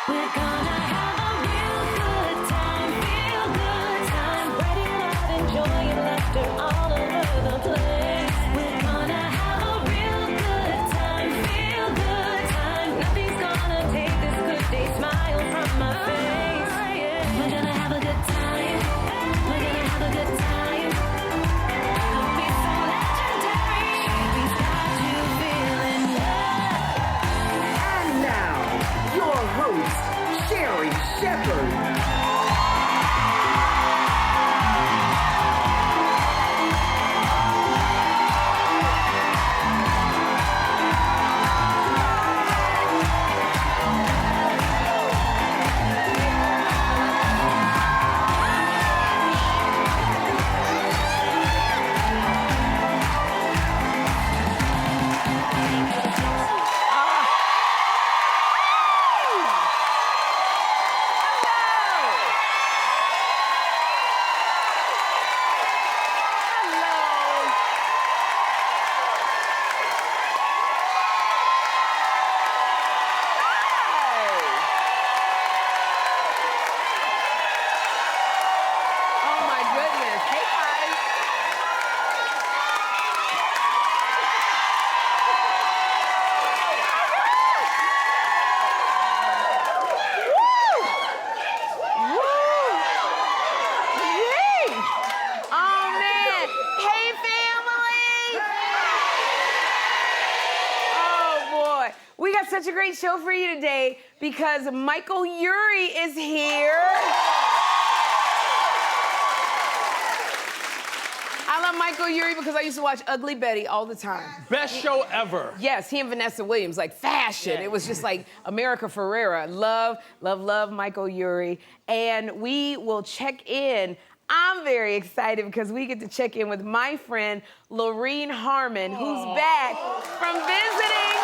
We're gonna have a real good time, feel good time, spreading love and joy and laughter all over the place. We're gonna have a real good time, feel good time. Nothing's gonna take this good day smile from my face. We're gonna have a good time. We're gonna have a good time. It'll be so legendary. Sherri's got you feeling love. And now, your host, Sherri Shepherd. Oh my goodness. Hey guys. Yay! Oh man. Hey family. Oh boy. We got such a great show for you today because Michael Urie is here. I love Michael Urie because I used to watch Ugly Betty all the time. Best show ever. Yes, he and Vanessa Williams, like fashion. It was just like America Ferrera. Love, love, love Michael Urie. And we will check in. I'm very excited because we get to check in with my friend, Lorene Harmon, who's back from visiting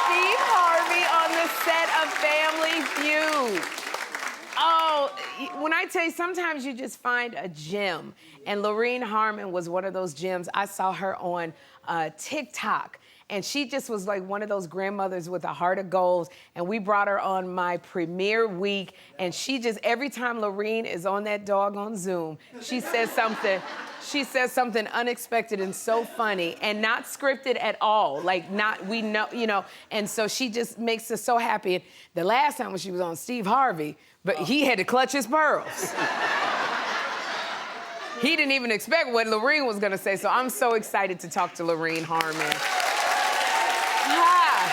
Steve Harvey on the set of Family Feud. Oh, when I tell you, sometimes you just find a gem. And Lorene Harmon was one of those gems. I saw her on TikTok. And she just was like one of those grandmothers with a heart of gold. And we brought her on my premiere week. And she just, every time Lorene is on that doggone Zoom, she says something. She says something unexpected and so funny and not scripted at all. Like not, we know, you know. And so she just makes us so happy. And the last time when she was on Steve Harvey, but he had to clutch his pearls. He didn't even expect what Lorene was gonna say, so I'm so excited to talk to Lorene Harmon. Hi.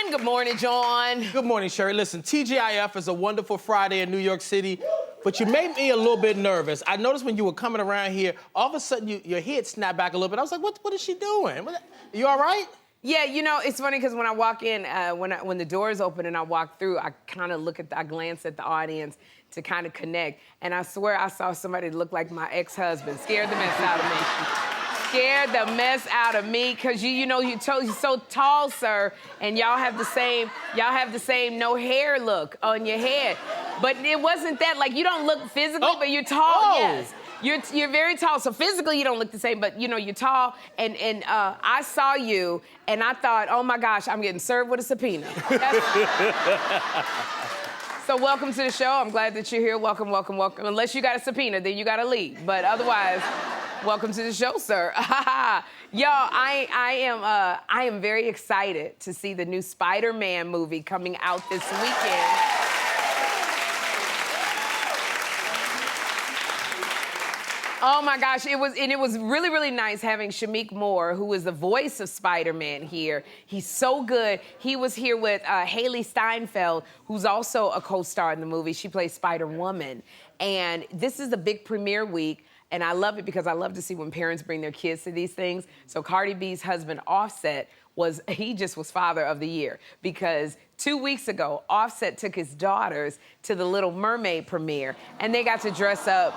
Man, good morning, John. Good morning, Sherri. Listen, TGIF is a wonderful Friday in New York City, but you made me a little bit nervous. I noticed when you were coming around here, all of a sudden your head snapped back a little bit. I was like, what is she doing? You all right? Yeah, you know, it's funny because when I walk in, when the doors open and I walk through, I kind of I glance at the audience to kind of connect. And I swear I saw somebody that looked like my ex-husband. Scared the mess out of me. Scared the mess out of me, because you're so tall, sir, and y'all have the same no hair look on your head. But it wasn't that, like, you don't look physically, but you're tall, yes. You're very tall, so physically you don't look the same, but you're tall, and I saw you, and I thought, oh my gosh, I'm getting served with a subpoena. So welcome to the show. I'm glad that you're here. Welcome, welcome, welcome. Unless you got a subpoena, then you gotta leave. But otherwise, welcome to the show, sir. Y'all, I am very excited to see the new Spider-Man movie coming out this weekend. Oh my gosh, it was really, really nice having Shameik Moore, who is the voice of Spider-Man here. He's so good. He was here with Haley Steinfeld, who's also a co-star in the movie. She plays Spider-Woman. And this is the big premiere week, and I love it because I love to see when parents bring their kids to these things. So Cardi B's husband, Offset, was Father of the Year, because 2 weeks ago, Offset took his daughters to the Little Mermaid premiere, and they got to dress up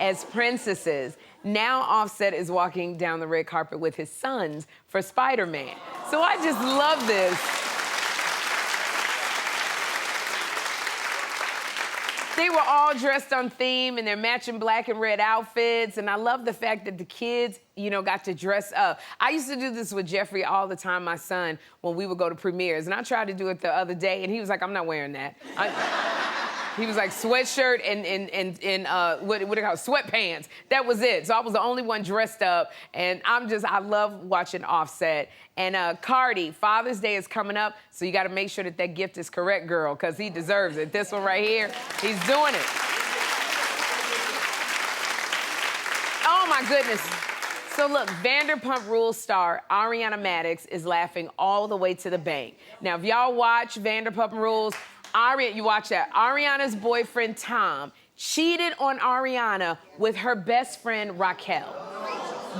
as princesses. Now Offset is walking down the red carpet with his sons for Spider-Man. So I just love this. They were all dressed on theme in their matching black and red outfits, and I love the fact that the kids, got to dress up. I used to do this with Jeffrey all the time, my son, when we would go to premieres, and I tried to do it the other day, and he was like, I'm not wearing that. He was like sweatshirt and what do you call it, sweatpants. That was it. So I was the only one dressed up, and I love watching Offset. And Cardi, Father's Day is coming up, so you got to make sure that gift is correct, girl, because he deserves it. This one right here, he's doing it. Oh, my goodness. So look, Vanderpump Rules star Ariana Madix is laughing all the way to the bank. Now, if y'all watch Vanderpump Rules, you watch that. Ariana's boyfriend, Tom, cheated on Ariana with her best friend, Raquel.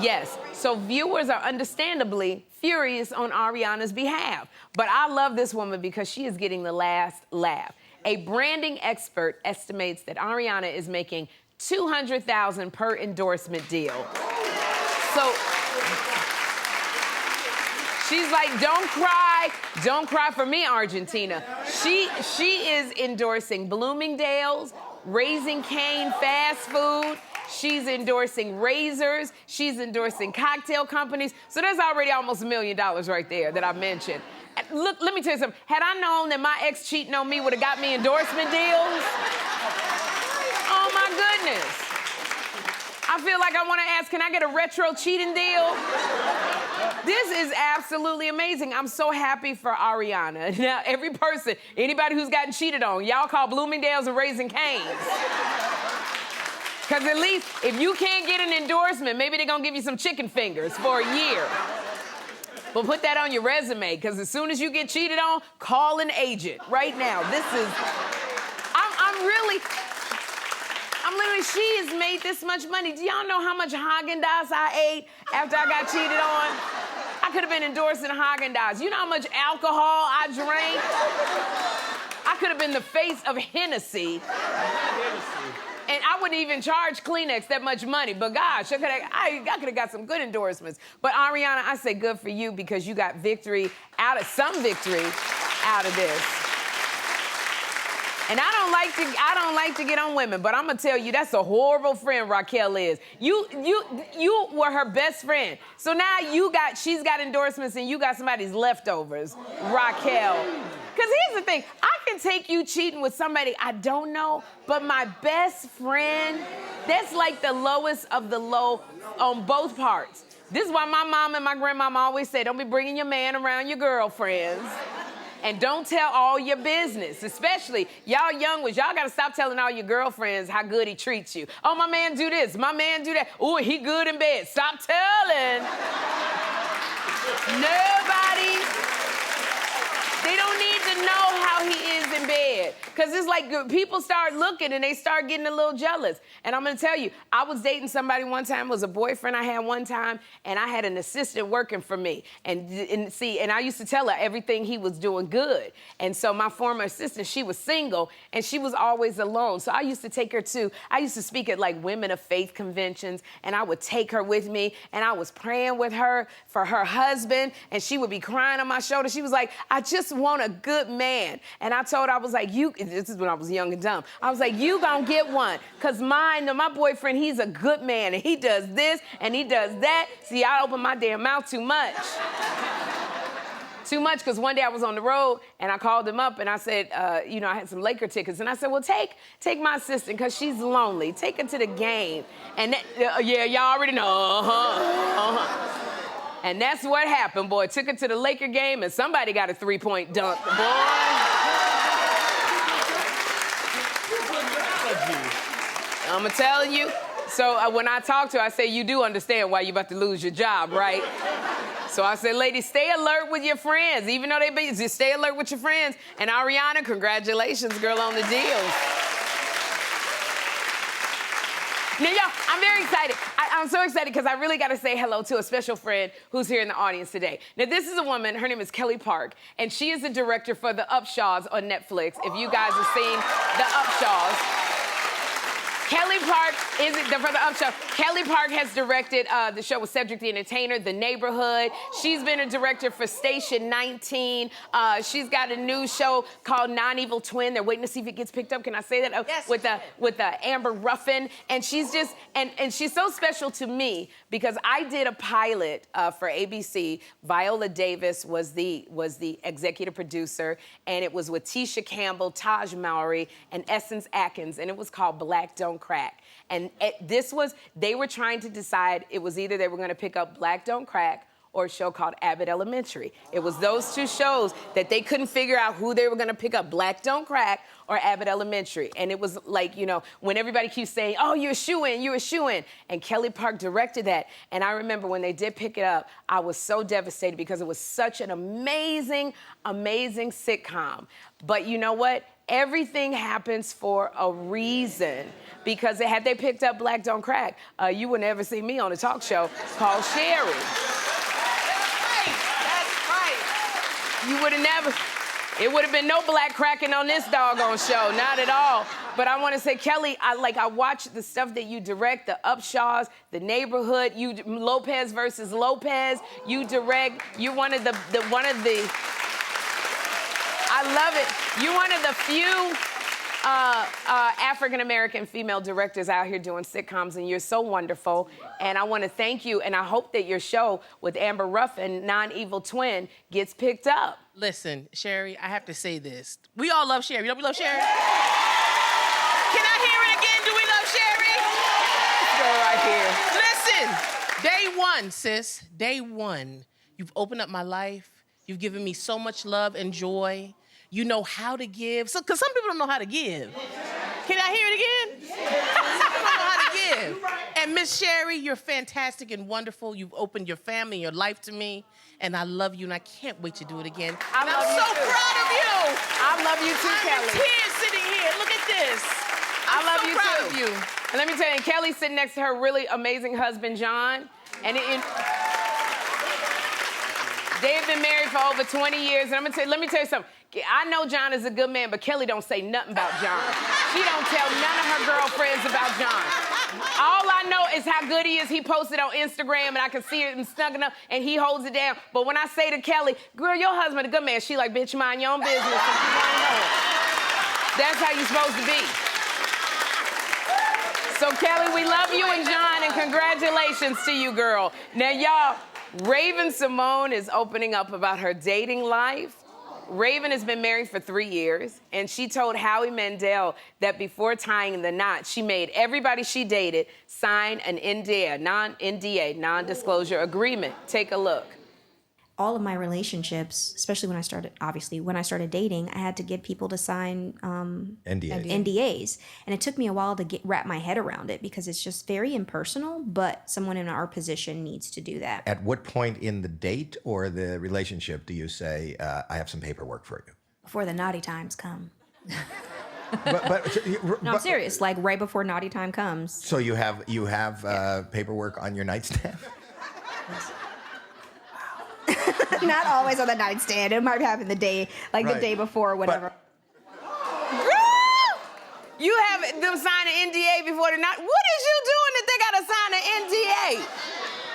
Yes, so viewers are understandably furious on Ariana's behalf. But I love this woman because she is getting the last laugh. A branding expert estimates that Ariana is making $200,000 per endorsement deal. So she's like, don't cry for me, Argentina. She is endorsing Bloomingdale's, Raising Cane fast food. She's endorsing razors. She's endorsing cocktail companies. So there's already almost $1 million right there that I mentioned. Look, let me tell you something. Had I known that my ex cheating on me would have got me endorsement deals, oh my goodness. I feel like I want to ask, can I get a retro cheating deal? This is absolutely amazing. I'm so happy for Ariana. Now, every person, anybody who's gotten cheated on, y'all call Bloomingdale's and Raising Cane's. Because at least if you can't get an endorsement, maybe they're going to give you some chicken fingers for a year. But put that on your resume, because as soon as you get cheated on, call an agent right now. I'm literally, she has made this much money. Do y'all know how much Haagen-Dazs I ate after I got cheated on? I could have been endorsing Haagen-Dazs. You know how much alcohol I drank? I could have been the face of Hennessy. And I wouldn't even charge Kleenex that much money. But gosh, I could have got some good endorsements. But Ariana, I say good for you because you got some victory out of this. And I don't like to get on women, but I'm gonna tell you, that's a horrible friend Raquel is. You were her best friend. So now she's got endorsements and you got somebody's leftovers, Raquel. Because here's the thing, I can take you cheating with somebody I don't know, but my best friend, that's like the lowest of the low on both parts. This is why my mom and my grandmama always say, don't be bringing your man around your girlfriends. And don't tell all your business, especially y'all young ones. Y'all gotta stop telling all your girlfriends how good he treats you. Oh, my man do this, my man do that. Ooh, he good in bed. Stop telling. Nobody. They don't need to know how he is in bed. Because it's like people start looking and they start getting a little jealous. And I'm going to tell you, I was dating somebody one time, it was a boyfriend I had one time, and I had an assistant working for me. And I used to tell her everything he was doing good. And so my former assistant, she was single, and she was always alone. So I used to speak at like women of faith conventions, and I would take her with me, and I was praying with her for her husband, and she would be crying on my shoulder. She was like, I just want a good man. And I told her, I was like, this is when I was young and dumb. I was like, you gonna get one. Because my boyfriend, he's a good man. And he does this and he does that. See, I open my damn mouth too much. Too much, because one day I was on the road and I called him up and I said, I had some Laker tickets. And I said, well, take my assistant because she's lonely. Take her to the game. And y'all already know. And that's what happened, boy. Took her to the Laker game, and somebody got a three-point dunk, boy. I'm telling you. So when I talk to her, I say, you do understand why you're about to lose your job, right? So I said, ladies, stay alert with your friends. Even though they busy, stay alert with your friends. And Ariana, congratulations, girl, on the deal. Now, y'all, I'm very excited. I'm so excited because I really got to say hello to a special friend who's here in the audience today. Now, this is a woman. Her name is Kelly Park, and she is the director for The Upshaws on Netflix. If you guys have seen The Upshaws. Kelly Park is for the Up Show. Kelly Park has directed the show with Cedric the Entertainer, The Neighborhood. She's been a director for Station 19. She's got a new show called Non-Evil Twin. They're waiting to see if it gets picked up. Can I say that? Yes. With the Amber Ruffin, and she's just and she's so special to me because I did a pilot for ABC. Viola Davis was the executive producer, and it was with Tisha Campbell, Taj Mowry, and Essence Atkins, and it was called Black Don't Crack. And they were trying to decide, it was either they were gonna pick up Black Don't Crack or a show called Abbott Elementary. It was those two shows that they couldn't figure out who they were gonna pick up, Black Don't Crack or Abbott Elementary. And it was like, you know, when everybody keeps saying, oh, you're a shoo-in. And Kelly Park directed that. And I remember when they did pick it up, I was so devastated because it was such an amazing, amazing sitcom. But you know what? Everything happens for a reason. Because had they picked up Black Don't Crack, you would never see me on a talk show called Sherri. That's right. You would have never, it would have been no black cracking on this doggone show, not at all. But I want to say, Kelly, I watched the stuff that you direct, the Upshaws, The Neighborhood, Lopez versus Lopez. You direct, you're one of the, I love it. You're one of the few African-American female directors out here doing sitcoms, and you're so wonderful. And I want to thank you, and I hope that your show with Amber Ruffin, Non-Evil Twin, gets picked up. Listen, Sherri, I have to say this. We all love Sherri. Don't we love Sherri? Can I hear it again? Do we love Sherri? Girl right here. Listen, day one, sis. Day one. You've opened up my life. You've given me so much love and joy. You know how to give. So, because some people don't know how to give. Can I hear it again? Some people don't know how to give. And Miss Sherri, you're fantastic and wonderful. You've opened your family and your life to me. And I love you, and I can't wait to do it again. I And love I'm you so too. proud of you. I love you too, I'm Kelly. in tears sitting here. Look at this. I love so you proud too. of you. And let me tell you, Kelly's sitting next to her really amazing husband, John. And they have been married for over 20 years. And let me tell you something. I know John is a good man, but Kelly don't say nothing about John. She don't tell none of her girlfriends about John. All I know is how good he is. He posted on Instagram, and I can see it and snugging up, and he holds it down. But when I say to Kelly, girl, your husband a good man, she like, bitch, mind your own business. That's how you're supposed to be. So, Kelly, we love you and John, and congratulations to you, girl. Now, y'all, Raven Simone is opening up about her dating life. Raven has been married for 3 years, and she told Howie Mandel that before tying the knot, she made everybody she dated sign an NDA, non-disclosure agreement. Take a look. All of my relationships, especially when I started dating, I had to get people to sign NDAs. And it took me a while to wrap my head around it because it's just very impersonal, but someone in our position needs to do that. At what point in the date or the relationship do you say, I have some paperwork for you? Before the naughty times come. No, I'm serious, like right before naughty time comes. So you have paperwork on your nightstand? Not always on the nightstand. It might happen the day before or whatever. You have them sign an NDA before the night. What is you doing that they gotta sign an NDA?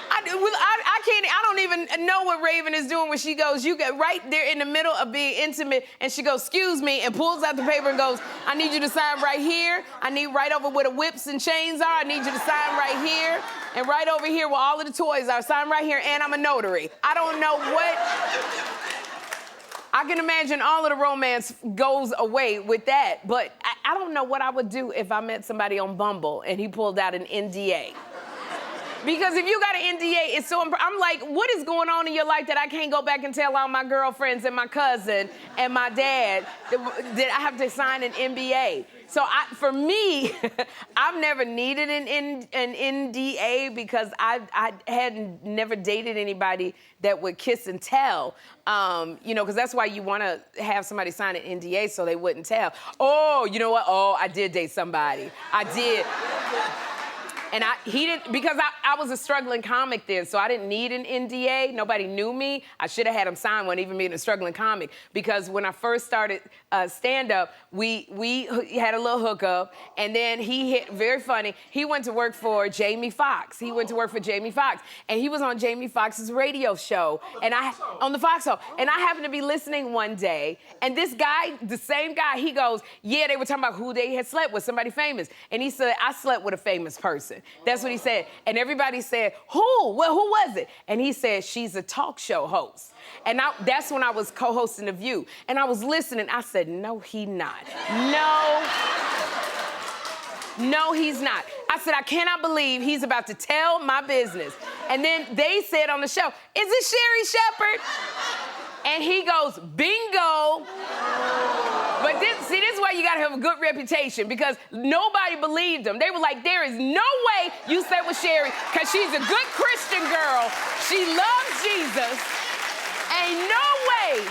I can't. I don't even know what Raven is doing when she goes. You get right there in the middle of being intimate, and she goes, "Excuse me," and pulls out the paper and goes, "I need you to sign right here. I need right over where the whips and chains are. I need you to sign right here, and right over here where all of the toys are. Sign right here, and I'm a notary." I don't know what. I can imagine all of the romance goes away with that, but I don't know what I would do if I met somebody on Bumble and he pulled out an NDA. Because if you got an NDA, it's so I'm like, what is going on in your life that I can't go back and tell all my girlfriends and my cousin and my dad that I have to sign an NDA? So for me, I've never needed an NDA because I had never dated anybody that would kiss and tell. Because that's why you want to have somebody sign an NDA so they wouldn't tell. Oh, you know what? Oh, I did date somebody. I did. And he didn't, because I was a struggling comic then, so I didn't need an NDA. Nobody knew me. I should have had him sign one, even being a struggling comic. Because when I first started stand-up, we had a little hookup, and then he hit, very funny, he went to work for Jamie Foxx. He went to work for Jamie Foxx, and he was on Jamie Foxx's radio show, and on the Fox show. And I happened to be listening one day, and this guy, the same guy, he goes, yeah, they were talking about who they had slept with, somebody famous. And he said, I slept with a famous person. That's what he said. And everybody said, who? Well, who was it? And he said, she's a talk show host. And that's when I was co-hosting The View. And I was listening. I said, no, he not. No, he's not. I said, I cannot believe he's about to tell my business. And then they said on the show, is it Sherri Shepherd? And he goes, bingo. But this is why you gotta have a good reputation, because nobody believed him. They were like, there is no way you slept with Sherri, because she's a good Christian girl. She loves Jesus. Ain't no way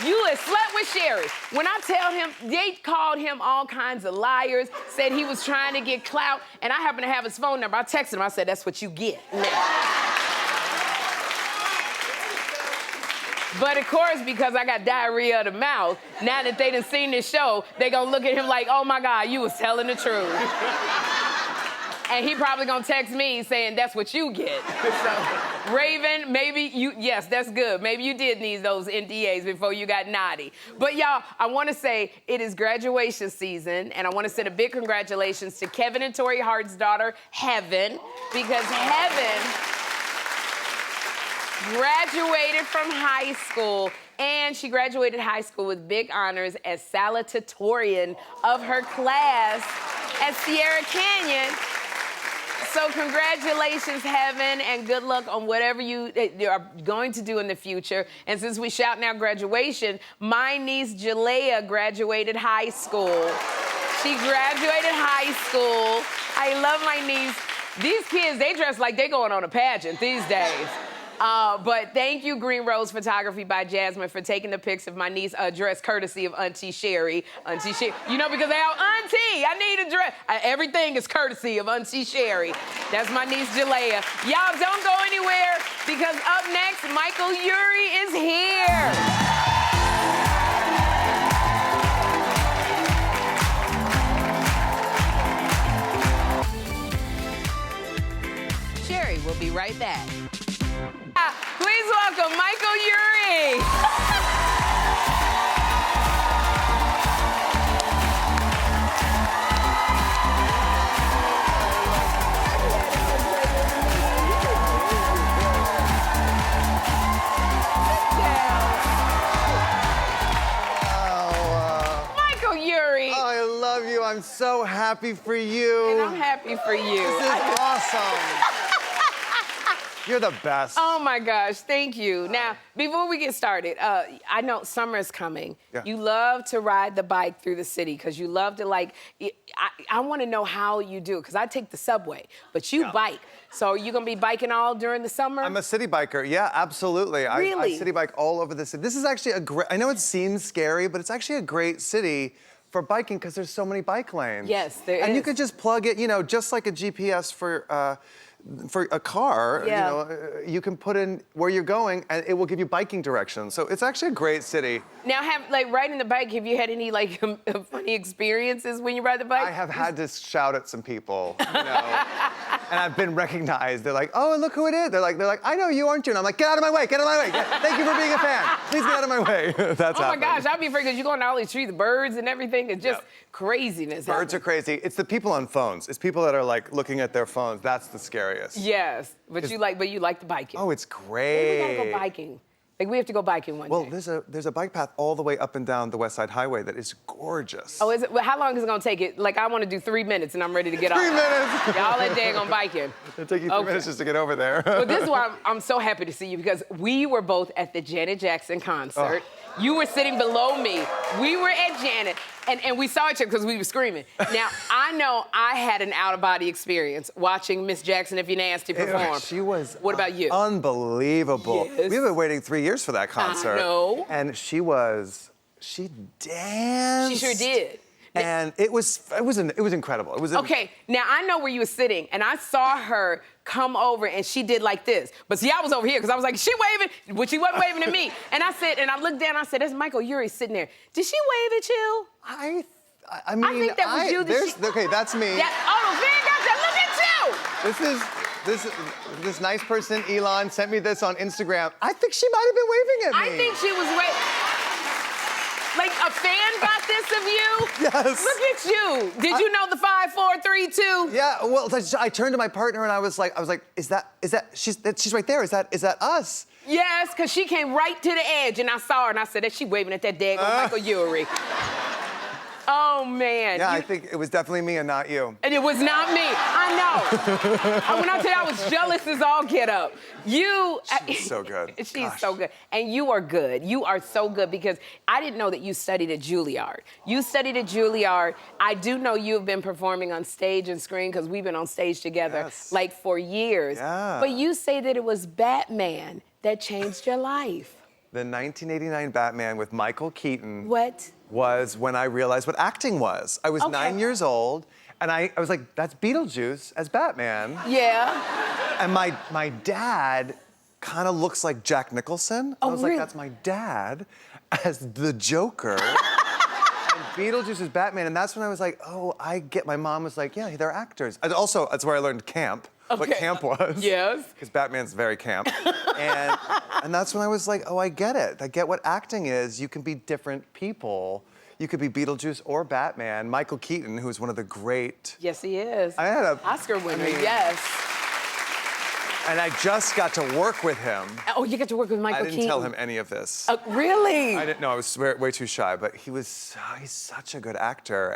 you have slept with Sherri. When I tell him, they called him all kinds of liars, said he was trying to get clout, and I happen to have his phone number. I texted him, I said, that's what you get now. But of course, because I got diarrhea of the mouth, now that they done seen this show, they gonna look at him like, oh my God, you was telling the truth. And he probably gonna text me saying, that's what you get. So, Raven, maybe you, yes, that's good. Maybe you did need those NDAs before you got naughty. But y'all, I wanna say it is graduation season, and I wanna send a big congratulations to Kevin and Tori Hart's daughter, Heaven, because Heaven graduated from high school, and she graduated high school with big honors as salutatorian of her class at Sierra Canyon. So congratulations, Heaven, and good luck on whatever you are going to do in the future. And since we shouting out graduation, my niece Jalea graduated high school. She graduated high school. I love my niece. These kids, they dress like they going on a pageant these days. But thank you, Green Rose Photography by Jasmine, for taking the pics of my niece, dress courtesy of Auntie Sherri. Auntie Sherri, you know, because they all, Auntie, I need a dress. Everything is courtesy of Auntie Sherri. That's my niece, Jalea. Y'all don't go anywhere, because up next, Michael Urie is here. Sherri, we'll be right back. Please welcome Michael Urie. Michael Urie. Oh, I love you. I'm so happy for you. And I'm happy for you. This is awesome. You're the best. Oh my gosh, thank you. Now, before we get started, I know summer is coming. Yeah. You love to ride the bike through the city because you love to I want to know how you do it, because I take the subway, but you bike. So are you gonna be biking all during the summer? I'm a city biker. Yeah, absolutely. Really? I city bike all over the city. This is actually a great, I know it seems scary, but it's actually a great city for biking because there's so many bike lanes. Yes, there is. And you could just plug it, you know, just like a GPS for a car, Yeah. you know, you can put in where you're going and it will give you biking directions. So it's actually a great city. Now, riding the bike, have you had any funny experiences when you ride the bike? I have had to shout at some people, you know, and I've been recognized. They're like, oh, look who it is. They're like, I know you, aren't you? And I'm like, get out of my way, get out of my way. Thank you for being a fan. Please get out of my way. That's Oh my happened. gosh, I'd be afraid because you're going to all these trees, the birds and everything. It's just craziness. Birds are crazy. It's the people on phones. It's people that are like looking at their phones. That's the scariest. Yes, but you like the biking. Oh, it's Maybe great. we gotta go biking. We have to go biking one Well, day. there's a bike path all the way up and down the West Side Highway that is gorgeous. Oh, is it? Well, how long is it gonna take it? I want to do 3 minutes and I'm ready to get 3 off. minutes. Y'all that day on biking. It'll take you 3 minutes just to get over there. But this is why I'm so happy to see you, because we were both at the Janet Jackson concert. Oh. You were sitting below me. We were at Janet, and we saw each other because we were screaming. Now, I know I had an out-of-body experience watching Miss Jackson If You Nasty perform. She was What about you? Unbelievable. Yes. We've been waiting 3 years for that concert. know. And she danced. She sure did. And it was incredible. It was Okay, now I know where you were sitting, and I saw her come over, and she did like this. But see, I was over here, because I was like, she waving, but she wasn't waving at me. And I said, and I looked down, I said, there's Michael Urie sitting there. Did she wave at you? I mean, I think that was you. Okay, that's me. Oh, man, gotcha, look at you! This nice person, Elon, sent me this on Instagram. I think she might have been waving at me. I think she was like a fan got this of you? Yes. Look at you. Did you know the 5, 4, 3, 2? Yeah, well, I turned to my partner and I was like, is that, she's right there, is that us? Yes, because she came right to the edge, and I saw her, and I said, is she waving at that daggone Michael Urie? Oh, man. Yeah, I think it was definitely me and not you. And it was not me. I know. When I tell you I was jealous as all get up. She's so good. She's Gosh. so good. And you are good. You are so good, because I didn't know that you studied at Juilliard. You studied at Juilliard. I do know you've been performing on stage and screen, because we've been on stage together like for years. Yeah. But you say that it was Batman that changed your life. The 1989 Batman with Michael Keaton. What? Was when I realized what acting was. I was 9 years old, and I was like, that's Beetlejuice as Batman. Yeah. And my dad kind of looks like Jack Nicholson. I was really? like, that's my dad as the Joker. And Beetlejuice is Batman, and that's when I was like, oh, I get. My mom was like, yeah, they're actors. And also, that's where I learned camp. What camp was. Yes. Because Batman's very camp. and that's when I was like, oh, I get it. I get what acting is. You can be different people. You could be Beetlejuice or Batman. Michael Keaton, who's one of the great... Yes, he is. I had a... Oscar winner, yes. And I just got to work with him. Oh, you got to work with Michael Keaton? I didn't tell him any of this. Really? I didn't know. I was way too shy, but he's such a good actor.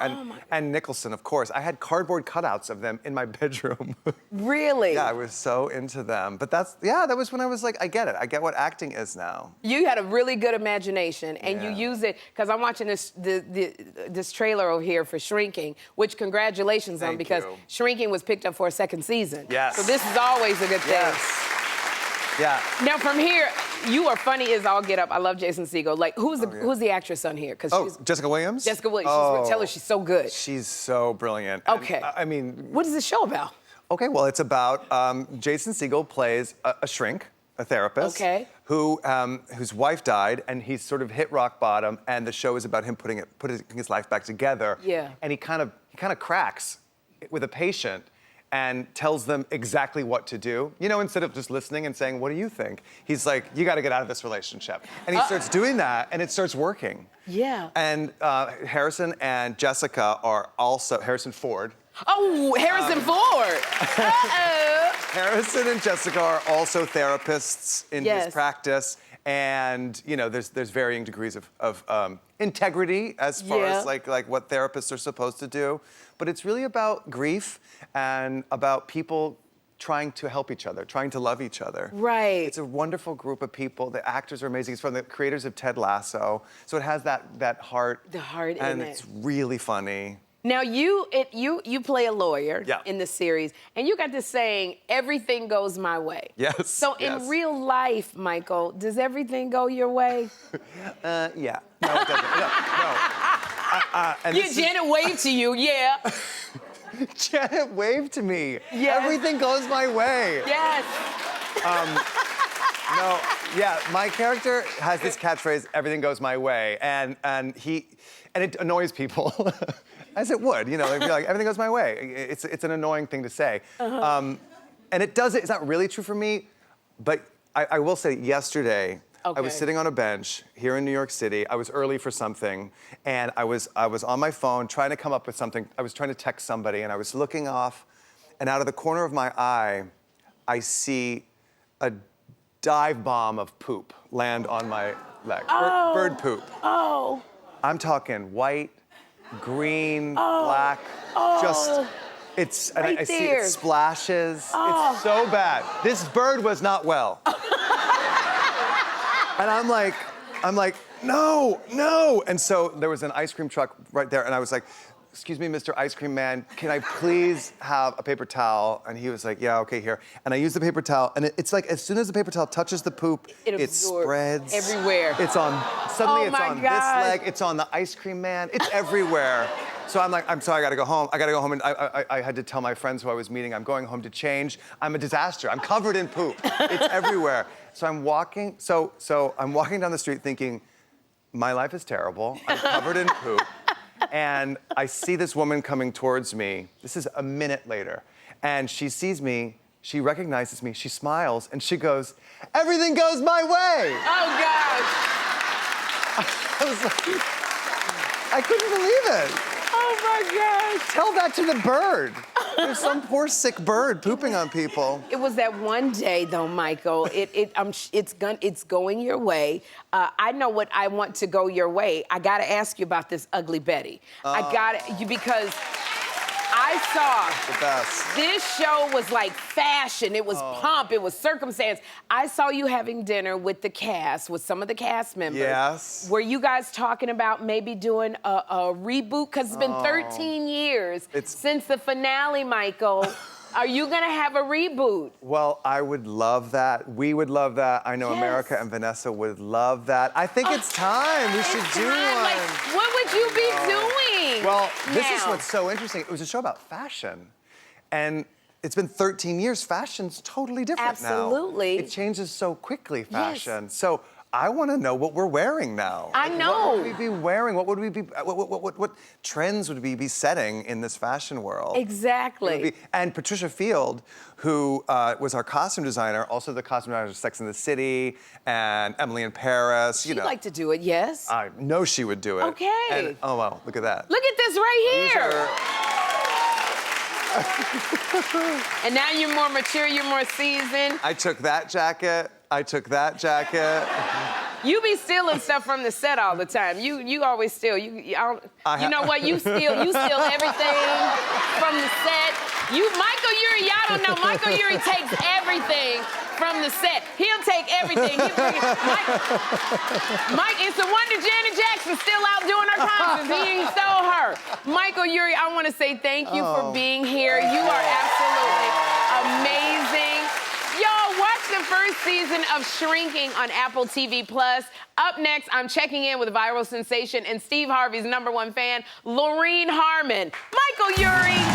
And Nicholson, of course. I had cardboard cutouts of them in my bedroom. Really? Yeah, I was so into them. But that was when I was like, I get it. I get what acting is now. You had a really good imagination, and you use it, because I'm watching this trailer over here for Shrinking, which congratulations on, because Shrinking was picked up for a second season. Yes. So this is always a good thing. Yes. Yeah. Now from here, you are funny as all get up. I love Jason Segel. Like, who's the actress on here? She's Jessica Williams? Jessica Williams. Tell her she's so good. She's so brilliant. Okay. And, I mean... What is this show about? Okay, well, it's about Jason Segel plays a shrink, a therapist, whose wife died, and he's sort of hit rock bottom, and the show is about him putting his life back together. Yeah. And he kind of cracks with a patient and tells them exactly what to do. You know, instead of just listening and saying, what do you think? He's like, you gotta get out of this relationship. And he starts doing that, and it starts working. Yeah. And Harrison and Jessica are also, Harrison Ford. Oh, Harrison Ford. Uh-oh. Harrison and Jessica are also therapists in his practice. And, you know, there's varying degrees of integrity as far as like what therapists are supposed to do. But it's really about grief and about people trying to help each other, trying to love each other. Right. It's a wonderful group of people. The actors are amazing. It's from the creators of Ted Lasso. So it has that heart. The heart in it. And it's really funny. Now, you play a lawyer in the series, and you got this saying, everything goes my way. Yes. So in real life, Michael, does everything go your way? Yeah. No, it doesn't. Janet waved to you, yeah. Janet waved to me. Yes. Everything goes my way. Yes. No, yeah, my character has this catchphrase, everything goes my way, and it annoys people. As it would, you know, they'd be like, everything goes my way. It's an annoying thing to say. And it's not really true for me, but I will say yesterday, I was sitting on a bench here in New York City. I was early for something, and I was on my phone trying to come up with something. I was trying to text somebody, and I was looking off, and out of the corner of my eye, I see a dive bomb of poop land on my leg. Bird poop. Oh. I'm talking white, green, black, just, I see it splashes. It's so bad. This bird was not well. And I'm like, no. And so there was an ice cream truck right there, and I was like, excuse me, Mr. Ice Cream Man, can I please have a paper towel? And he was like, yeah, okay, here. And I used the paper towel, and it's like as soon as the paper towel touches the poop, it spreads. Everywhere. It's on, suddenly Oh it's my on God. this leg, it's on the Ice Cream Man, it's everywhere. So I'm like, I'm sorry, I gotta go home. I gotta go home, and I had to tell my friends who I was meeting, I'm going home to change. I'm a disaster, I'm covered in poop. It's everywhere. So I'm walking down the street thinking, my life is terrible, I'm covered in poop. And I see this woman coming towards me. This is a minute later. And she sees me, she recognizes me, she smiles, and she goes, everything goes my way. Oh, gosh. I was like, I couldn't believe it. Oh, my gosh. Tell that to the bird. There's some poor sick bird pooping on people. It was that one day, though, Michael. It's going your way. I know what I want to go your way. I got to ask you about this Ugly Betty. Because I saw The best. this show was like fashion. It was pomp. It was circumstance. I saw you having dinner with the cast, with some of the cast members. Yes. Were you guys talking about maybe doing a reboot? Because it's been 13 years since the finale, Michael. Are you gonna have a reboot? Well, I would love that. We would love that. I know America and Vanessa would love that. I think it's time. We should do one. Like, what would you be doing? Well, this is now? what's so interesting. It was a show about fashion. And it's been 13 years. Fashion's totally different now. Absolutely. It changes so quickly, fashion. So I want to know what we're wearing now. I know. What would we be wearing? What would we be? What trends would we be setting in this fashion world? Exactly. And Patricia Field, who was our costume designer, also the costume designer of Sex and the City and Emily in Paris. She'd like to do it, yes. I know she would do it. Okay. And, oh wow, look at that. Look at this right here. And now you're more mature, you're more seasoned. I took that jacket. I took that jacket. You be stealing stuff from the set all the time. You always steal. You know what? You steal everything from the set. Michael Urie, y'all don't know. Michael Urie takes everything from the set. He'll take everything. Mike, it's a wonder Janet Jackson's still out doing her concerts. He ain't stole her. Michael Urie, I want to say thank you for being here. You are absolutely amazing. Y'all, watch the first season of Shrinking on Apple TV+. Up next, I'm checking in with viral sensation and Steve Harvey's #1 fan, Lorene Harmon. Michael Urie.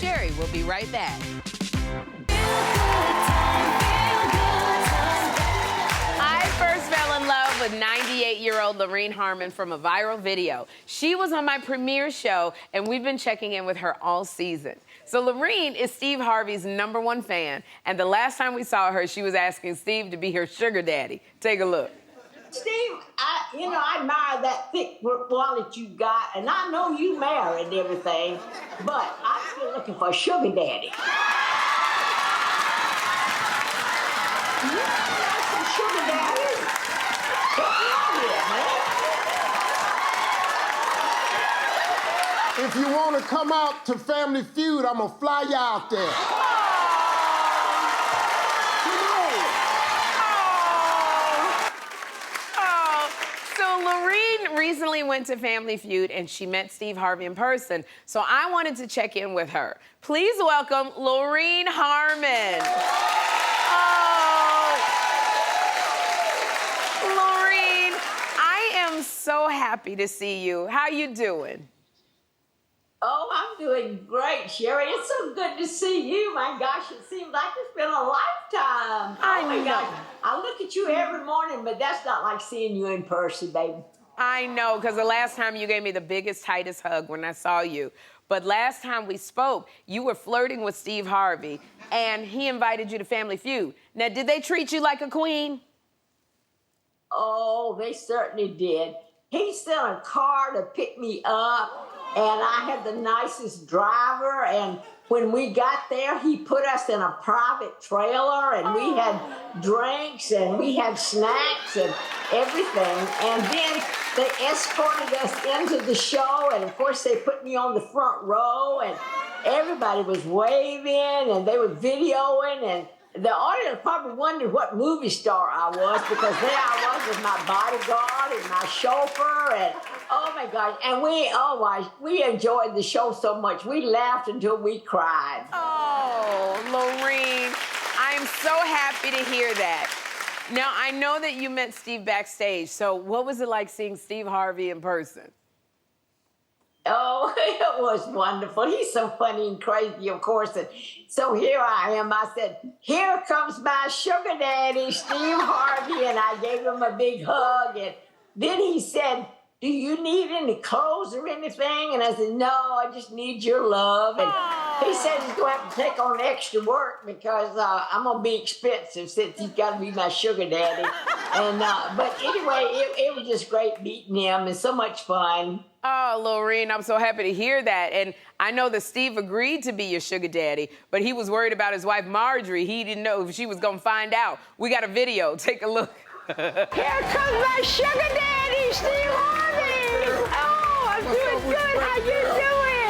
Sherri will be right back. I first fell in love with 98-year-old Lorene Harmon from a viral video. She was on my premiere show, and we've been checking in with her all season. So Lorene is Steve Harvey's #1 fan, and the last time we saw her, she was asking Steve to be her sugar daddy. Take a look. Steve, I admire that thick wallet you got, and I know you married and everything, but I'm still looking for a sugar daddy. You got some sugar daddies? Help me out here, man. If you want to come out to Family Feud, I'm going to fly you out there. Lorene recently went to Family Feud and she met Steve Harvey in person, so I wanted to check in with her. Please welcome Lorene Harmon. Oh, Lorene, I am so happy to see you. How you doing? Oh, I'm doing great, Sherri. It's so good to see you. My gosh, it seems like it's been a lifetime. I Oh, my know. gosh. I look at you every morning, but that's not like seeing you in person, baby. I know, because the last time you gave me the biggest, tightest hug when I saw you. But last time we spoke, you were flirting with Steve Harvey, and he invited you to Family Feud. Now, did they treat you like a queen? Oh, they certainly did. He sent a car to pick me up, and I had the nicest driver, and when we got there, he put us in a private trailer, and we had drinks, and we had snacks, and everything. And then they escorted us into the show, and of course, they put me on the front row, and everybody was waving and they were videoing, and the audience probably wondered what movie star I was, because there I was with my bodyguard and my chauffeur, and oh my gosh, and we enjoyed the show so much. We laughed until we cried. Oh, Lorene, I am so happy to hear that. Now, I know that you met Steve backstage, so what was it like seeing Steve Harvey in person? Oh, it was wonderful. He's so funny and crazy, of course. And so here I am. I said, here comes my sugar daddy, Steve Harvey. And I gave him a big hug. And then he said, do you need any clothes or anything? And I said, no, I just need your love. And he said he's going to have to take on extra work because I'm going to be expensive since he's got to be my sugar daddy. And but anyway, it was just great meeting him and so much fun. Oh, Lorene, I'm so happy to hear that. And I know that Steve agreed to be your sugar daddy, but he was worried about his wife, Marjorie. He didn't know if she was going to find out. We got a video. Take a look. Here comes my sugar daddy, Steve Harvey. Oh, I'm doing good. How you doing?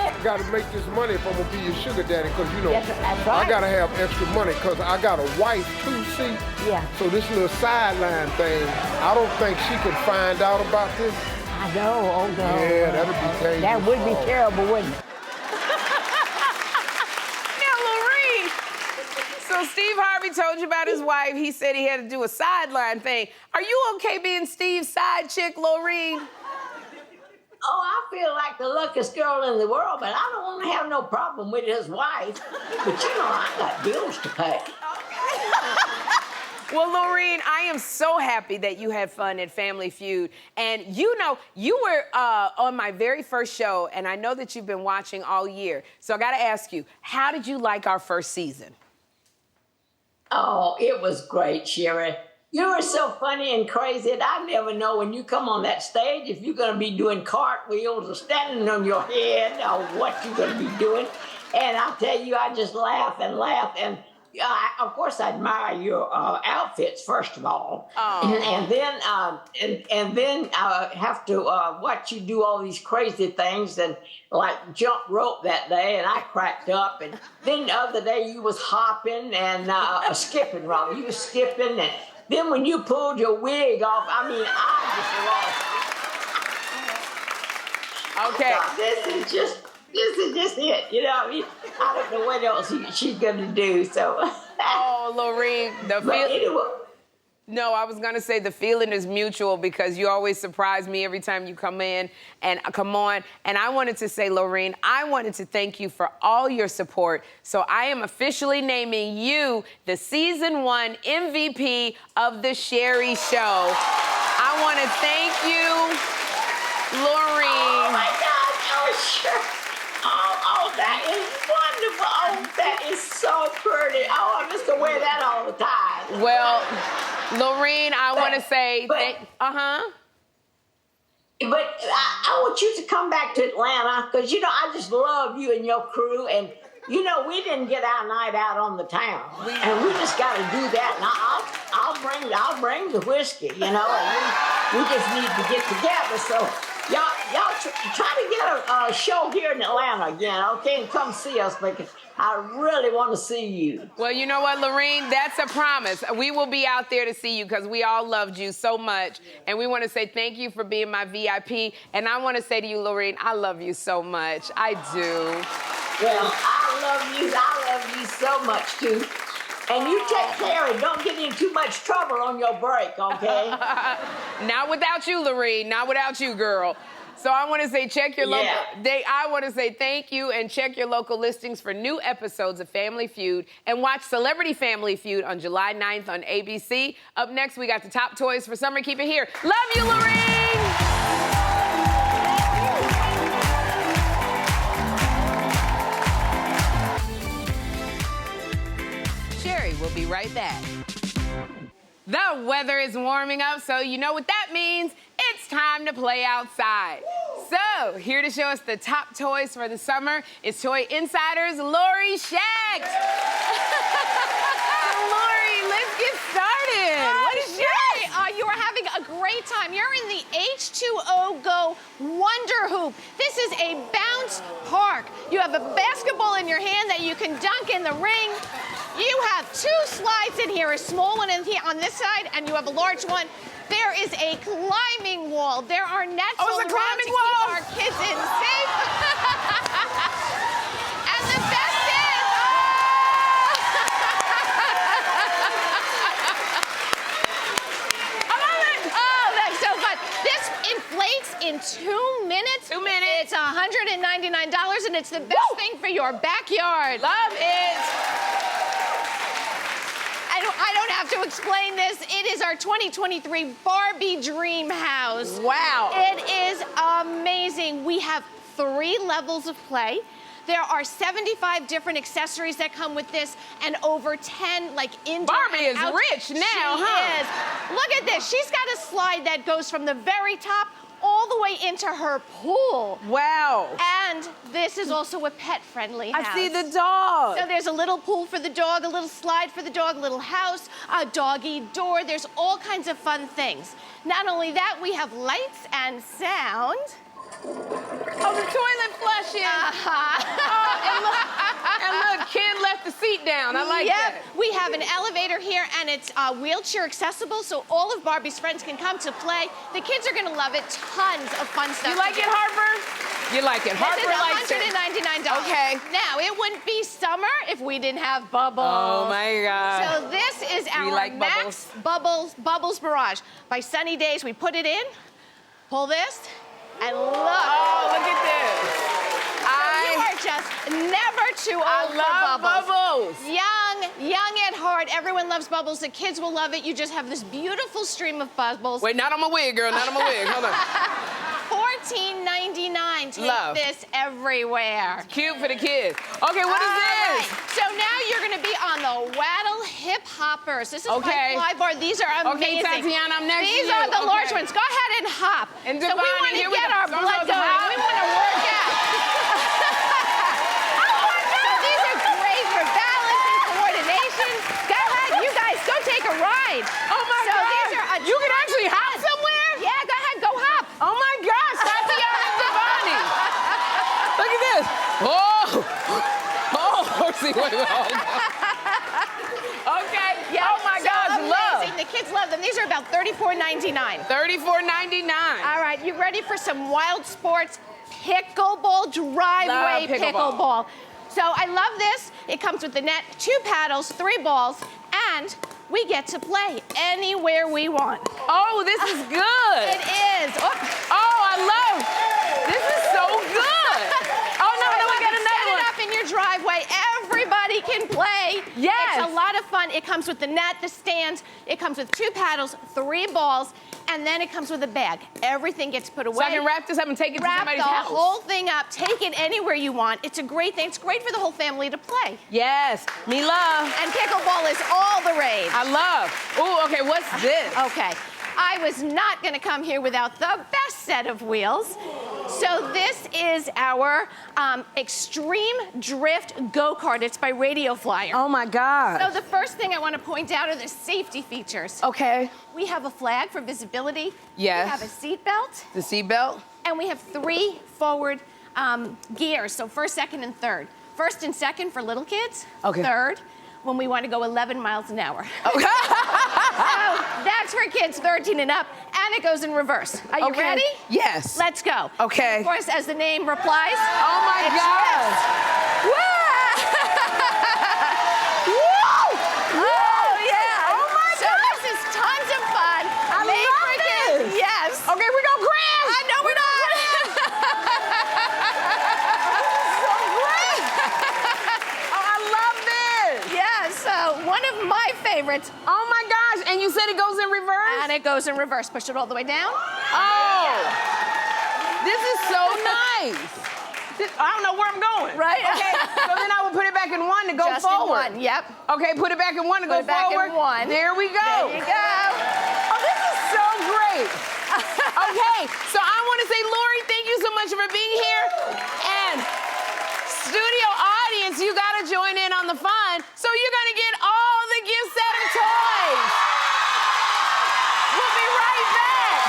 I gotta make this money if I'm gonna be your sugar daddy, because you know, That's right. I gotta have extra money, because I got a wife too, see? Yeah. So this little sideline thing, I don't think she could find out about this. I know, oh no. Yeah, that'd be dangerous. That would be terrible, wouldn't it? Now, Lorene, so Steve Harvey told you about his wife. He said he had to do a sideline thing. Are you okay being Steve's side chick, Lorene? Oh, I feel like the luckiest girl in the world, but I don't want to have no problem with his wife. But you know, I got bills to pay. Well, Lorene, I am so happy that you had fun at Family Feud. And you know, you were on my very first show, and I know that you've been watching all year. So I got to ask you, how did you like our first season? Oh, it was great, Sherri. You were so funny and crazy that I never know when you come on that stage if you're going to be doing cartwheels or standing on your head or what you're going to be doing. And I tell you, I just laugh and laugh. And of course, I admire your outfits, first of all. Oh. And then I have to watch you do all these crazy things and like jump rope that day, and I cracked up. And then the other day you was hopping and skipping rope. You was skipping, and then when you pulled your wig off, I mean, I just lost. Okay. This is just it, you know. I mean, I don't know what else she's gonna do. So. Oh, Lorene, No, I was gonna say the feeling is mutual because you always surprise me every time you come in and come on. And I wanted to say, Lorene, I wanted to thank you for all your support. So I am officially naming you the season 1 MVP of the Sherri Show. I want to thank you, Lorene. Oh my God! Oh sure. Oh, that is wonderful. Oh, that is so pretty. Oh, I'm just gonna wear that all the time. Well, Lorene, I want to say, But I want you to come back to Atlanta because you know I just love you and your crew, and you know we didn't get our night out on the town, and we just got to do that. And I'll bring the whiskey, you know, and we just need to get together. So. Y'all try to get a show here in Atlanta again, okay? And come see us because I really want to see you. Well, you know what, Lorene? That's a promise. We will be out there to see you because we all loved you so much. And we want to say thank you for being my VIP. And I want to say to you, Lorene, I love you so much. I do. Well, I love you so much, too. And you take care and don't get in too much trouble on your break, okay? Not without you, Lorene. Not without you, girl. So I want to say check your local. I want to say thank you and check your local listings for new episodes of Family Feud and watch Celebrity Family Feud on July 9th on ABC. Up next, we got the top toys for summer. Keep it here. Love you, Lorene! We'll be right back. The weather is warming up, so you know what that means. It's time to play outside. So, here to show us the top toys for the summer is Toy Insider's Laurie Schacht. Laurie, let's get started. What is Sherri? You are having a great great time. You're in the H2O Go Wonder Hoop. This is a bounce park. You have a basketball in your hand that you can dunk in the ring. You have 2 slides in here, a small one in here on this side, and you have a large one. There is a climbing wall. There are nets all around to keep our kids in safe. And the best is, I love it. Oh, that's so fun. This inflates in 2 minutes. 2 minutes. It's $199, and it's the best thing for your backyard. Love it. I don't have to explain this. It is our 2023 Barbie Dreamhouse. Wow. It is amazing. We have 3 levels of play. There are 75 different accessories that come with this, and over 10 indoor Barbie and is outdoor. rich now, She huh? is. Look at this. She's got a slide that goes from the very top all the way into her pool. Wow. And this is also a pet-friendly house. I see the dog. So there's a little pool for the dog, a little slide for the dog, a little house, a doggy door. There's all kinds of fun things. Not only that, we have lights and sound. Oh, the toilet flushing. And look, Ken left the seat down. I like that. We have an elevator here, and it's wheelchair accessible, so all of Barbie's friends can come to play. The kids are gonna love it. Tons of fun stuff. You like it, Harper? You like it. Harper likes it. This is $199. Okay. Now, it wouldn't be summer if we didn't have Bubbles. Oh, my God. So this is our like Max Bubbles Barrage. By sunny days, we put it in, pull this, and look. Oh, look at this. You are just never too old I for love Bubbles. Young at heart. Everyone loves Bubbles. The kids will love it. You just have this beautiful stream of Bubbles. Wait, not on my wig, girl. Not on my wig. Hold on. $14.99. Take Love. this everywhere. Cute for the kids. Okay, what is this? Right. So now you're going to be on the Waddle Hip Hoppers. This is Okay. my fly bar. These are amazing. Okay, Tatiana, I'm next to These you. are the large Okay. ones. Go ahead and hop. And so we Devani, want to here we get go. our Don't blood go going. hop. We want to work out. So these are great for balance and coordination. Go ahead, you guys, go take a ride. Oh, my so God. These are You can actually hop somewhere? Yeah, go ahead, go hop. Oh, my gosh. Tatiana and Devani. Look at this. Oh. Oh, see, wait. Okay. Yeah, oh, my gosh, amazing. love. The kids love them. These are about $34.99. $34.99. All right, you ready for some wild sports? Pickleball, driveway Love pickleball. So I love this. It comes with the net, 2 paddles, 3 balls, and we get to play anywhere we want. Oh, this is good. It is. Oh, I love. This is so good. Oh, no, we got another one. Set it up in your driveway. Everybody can play. Yes. It's a lot of fun. It comes with the net, the stands. It comes with 2 paddles, 3 balls, and then it comes with a bag. Everything gets put away. So I can wrap this up and take it to Wrap somebody's the house. whole thing up. Take it anywhere you want. It's a great thing. It's great for the whole family to play. Yes, me love. And pickleball is all the rage. I love. Ooh, okay, what's this? Okay. I was not going to come here without the best set of wheels. So this is our Extreme Drift Go-Kart. It's by Radio Flyer. Oh, my God. So the first thing I want to point out are the safety features. Okay. We have a flag for visibility. Yes. We have a seat belt. The seatbelt? And we have 3 forward gears, so first, second, and third. First and second for little kids. Okay. Third, when we want to go 11 miles an hour. Okay. So that's for kids 13 and up, and it goes in reverse. Are you Okay. ready? Yes. Let's go. Okay. Of course, as the name replies. Oh, my it's God. Woo! Oh, yeah. Oh, my so God. this is tons of fun. I Made love for kids. this. Yes. Okay, we're going to crash. I know we're not. So great. Oh, I love this. Yeah, so one of my favorites. Oh, my gosh. And you said it goes in reverse? And it goes in reverse. Push it all the way down. Oh. This is so nice. I don't know where I'm going. Right? Okay, so then I will put it back in 1 to go Just forward. in 1, yep. Okay, put it back in 1 to go Put it back forward. in 1. There we go. There you go. Oh, this is so great. Okay, so I want to say, Laurie, thank you so much for being here. And studio audience, you got to join in on the fun. So you're going to get all the gift set of toys. We'll be right back.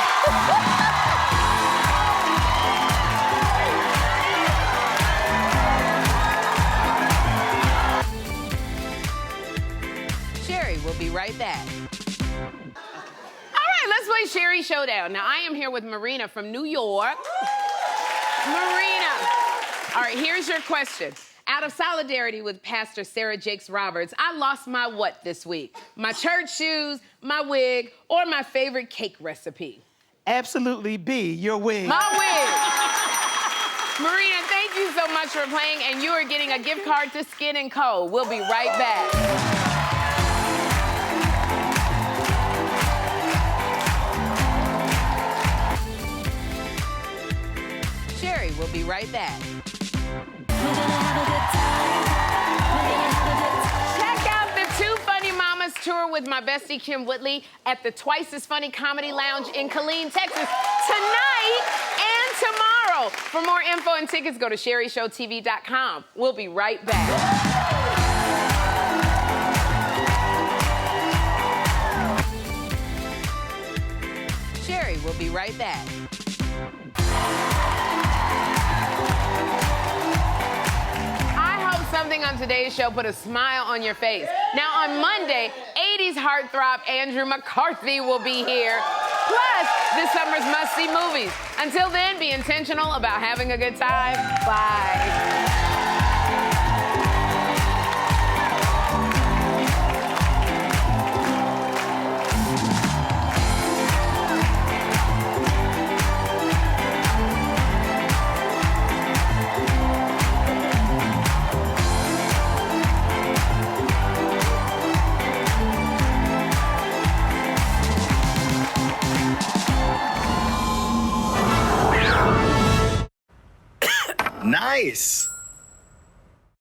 Sherri will be right back. All right, let's play Sherri Showdown. Now, I am here with Marina from New York. Marina. All right, here's your question. Out of solidarity with Pastor Sarah Jakes Roberts, I lost my what this week? My church shoes, my wig, or my favorite cake recipe? Absolutely B, your wig. My wig. Marina, thank you so much for playing, and you are getting a gift card to Skin & Co. We'll be right back. Sherri will be right back. Check out the Two Funny Mamas tour with my bestie Kim Whitley at the Twice as Funny Comedy Lounge in Killeen, Texas, tonight and tomorrow. For more info and tickets, go to sherryshowtv.com. We'll be right back. Sherri will be right back. Something on today's show put a smile on your face. Now on Monday, 80s heartthrob Andrew McCarthy will be here. Plus, this summer's must-see movies. Until then, be intentional about having a good time. Bye. Nice.